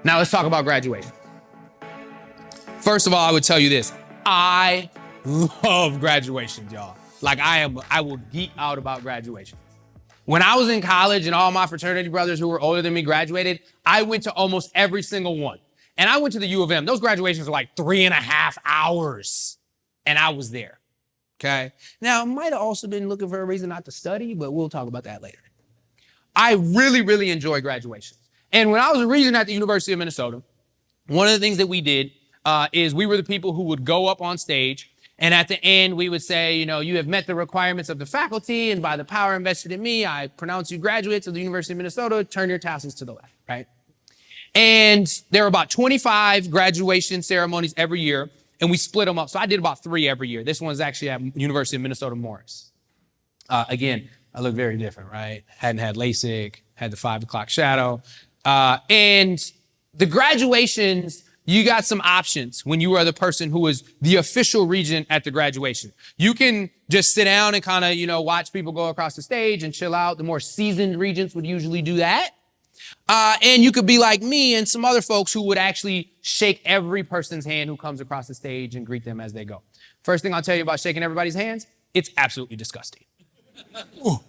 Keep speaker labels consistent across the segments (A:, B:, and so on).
A: Now let's talk about graduation. First of all, I would tell you this. I love graduations, y'all. Like I will geek out about graduation. When I was in college and all my fraternity brothers who were older than me graduated, I went to almost every single one. And I went to the U of M. Those graduations were like 3.5 hours. And I was there. Okay. Now, I might have also been looking for a reason not to study, but we'll talk about that later. I really, really enjoy graduations. And when I was a regent at the University of Minnesota, one of the things that we did is we were the people who would go up on stage. And at the end, we would say, you have met the requirements of the faculty, and by the power invested in me, I pronounce you graduates of the University of Minnesota. Turn your tassels to the left, right? And there were about 25 graduation ceremonies every year, and we split them up. So I did about 3 every year. This one's actually at University of Minnesota Morris. Again, I look very different, right? Hadn't had LASIK, had the 5 o'clock shadow. And the graduations, you got some options when you are the person who is the official regent at the graduation. You can just sit down and kind of, watch people go across the stage and chill out. The more seasoned regents would usually do that. And you could be like me and some other folks who would actually shake every person's hand who comes across the stage and greet them as they go. First thing I'll tell you about shaking everybody's hands, it's absolutely disgusting. Ooh,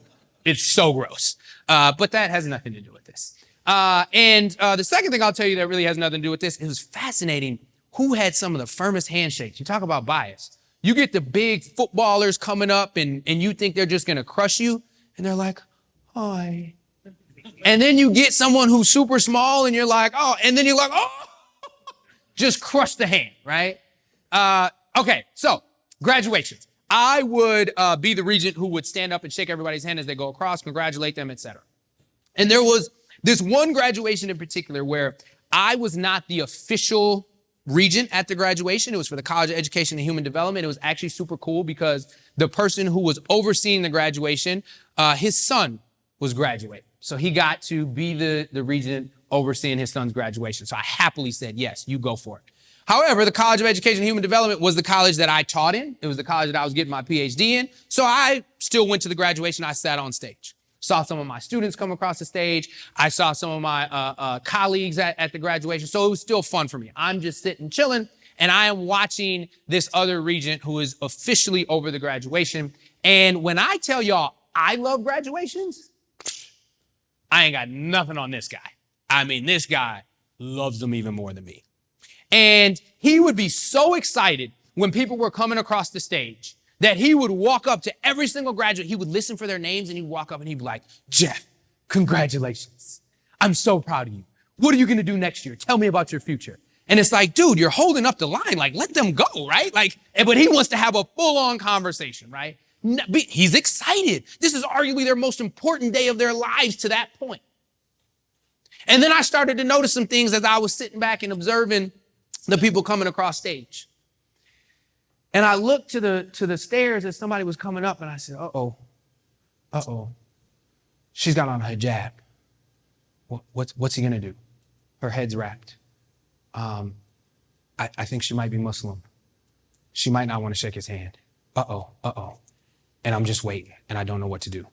A: it's so gross. But that has nothing to do with this. And the second thing I'll tell you that really has nothing to do with this, it was fascinating who had some of the firmest handshakes. You talk about bias. You get the big footballers coming up and you think they're just going to crush you. And they're like, hi. And then you get someone who's super small and you're like, oh, and then you're like, oh, just crush the hand, right? Okay, so graduations. I would be the regent who would stand up and shake everybody's hand as they go across, congratulate them, etc. And there was this one graduation in particular where I was not the official regent at the graduation. It was for the College of Education and Human Development. It was actually super cool because the person who was overseeing the graduation, his son was graduating. So he got to be the regent overseeing his son's graduation. So I happily said, yes, you go for it. However, the College of Education and Human Development was the college that I taught in. It was the college that I was getting my PhD in. So I still went to the graduation. I sat on stage. Saw some of my students come across the stage. I saw some of my colleagues at the graduation. So it was still fun for me. I'm just sitting, chilling, and I am watching this other regent who is officially over the graduation. And when I tell y'all I love graduations, I ain't got nothing on this guy. I mean, this guy loves them even more than me. And he would be so excited when people were coming across the stage that he would walk up to every single graduate. He would listen for their names and he'd walk up and he'd be like, Jeff, congratulations. I'm so proud of you. What are you going to do next year? Tell me about your future. And it's like, dude, you're holding up the line. Like, let them go, right? Like, but he wants to have a full-on conversation, right? He's excited. This is arguably their most important day of their lives to that point. And then I started to notice some things as I was sitting back and observing the people coming across stage. And I looked to the stairs as somebody was coming up and I said, uh-oh. She's got on a hijab. What's he going to do? Her head's wrapped. I think she might be Muslim. She might not want to shake his hand. Uh-oh. And I'm just waiting and I don't know what to do.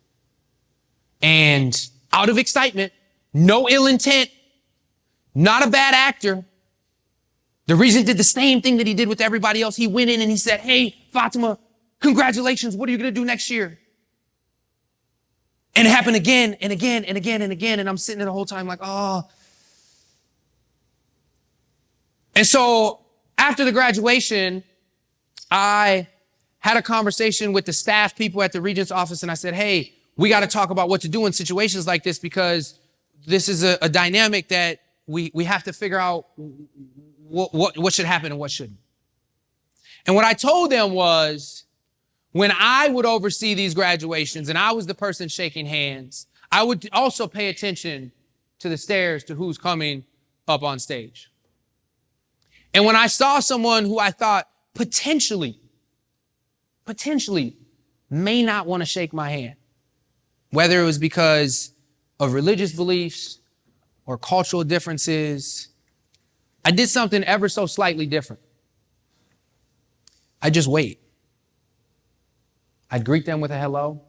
A: And out of excitement, no ill intent, not a bad actor, the regent did the same thing that he did with everybody else. He went in and he said, hey, Fatima, congratulations. What are you going to do next year? And it happened again and again and again and again. And I'm sitting there the whole time like, oh. And so after the graduation, I had a conversation with the staff people at the regent's office. And I said, hey, we got to talk about what to do in situations like this because this is a dynamic that we have to figure out what should happen and what shouldn't. And what I told them was when I would oversee these graduations and I was the person shaking hands, I would also pay attention to the stairs to who's coming up on stage. And when I saw someone who I thought potentially may not want to shake my hand, whether it was because of religious beliefs or cultural differences, I did something ever so slightly different. I just wait. I'd greet them with a hello,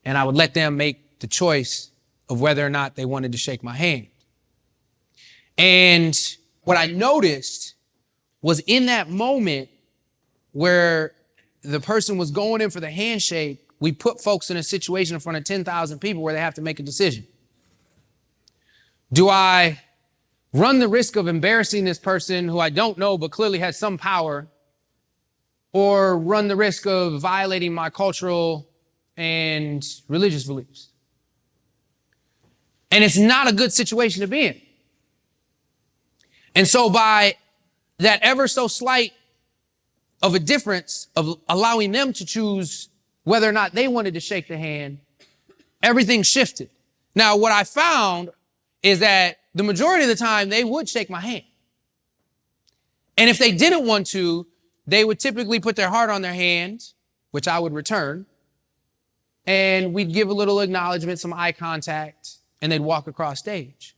A: and I would let them make the choice of whether or not they wanted to shake my hand. And what I noticed was in that moment where the person was going in for the handshake, we put folks in a situation in front of 10,000 people where they have to make a decision. Do I run the risk of embarrassing this person who I don't know but clearly has some power, or run the risk of violating my cultural and religious beliefs? And it's not a good situation to be in. And so by that ever so slight of a difference of allowing them to choose whether or not they wanted to shake the hand, everything shifted. Now, what I found is that the majority of the time they would shake my hand. And if they didn't want to, they would typically put their heart on their hand, which I would return. And we'd give a little acknowledgement, some eye contact, and they'd walk across stage.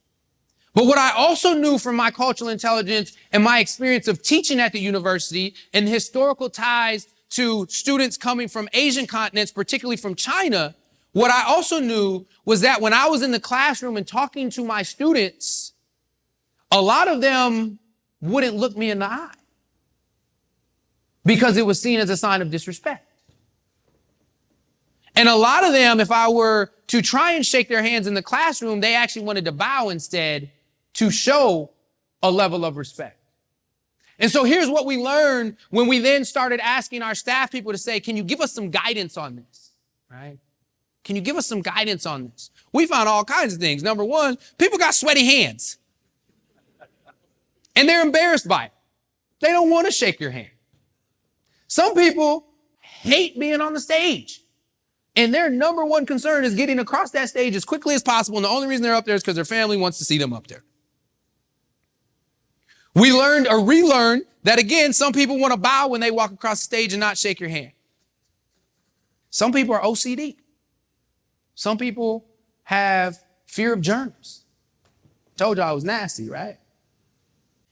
A: But what I also knew from my cultural intelligence and my experience of teaching at the university and the historical ties to students coming from Asian continents, particularly from China, what I also knew was that when I was in the classroom and talking to my students, a lot of them wouldn't look me in the eye because it was seen as a sign of disrespect. And a lot of them, if I were to try and shake their hands in the classroom, they actually wanted to bow instead to show a level of respect. And so here's what we learned when we then started asking our staff people to say, can you give us some guidance on this, right? Can you give us some guidance on this? We found all kinds of things. Number one, people got sweaty hands. And they're embarrassed by it. They don't want to shake your hand. Some people hate being on the stage. And their number one concern is getting across that stage as quickly as possible. And the only reason they're up there is because their family wants to see them up there. We learned or relearned that, again, some people want to bow when they walk across the stage and not shake your hand. Some people are OCD. Some people have fear of germs. Told you I was nasty, right?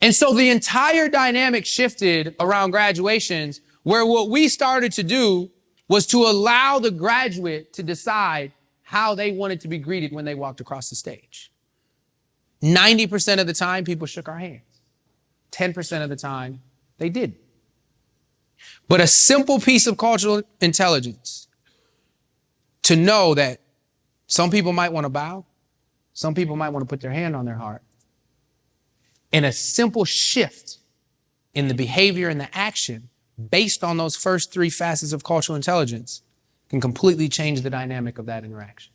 A: And so the entire dynamic shifted around graduations, where what we started to do was to allow the graduate to decide how they wanted to be greeted when they walked across the stage. 90% of the time, people shook our hands. 10% of the time, they didn't. But a simple piece of cultural intelligence to know that some people might want to bow, some people might want to put their hand on their heart. And a simple shift in the behavior and the action based on those first three facets of cultural intelligence can completely change the dynamic of that interaction.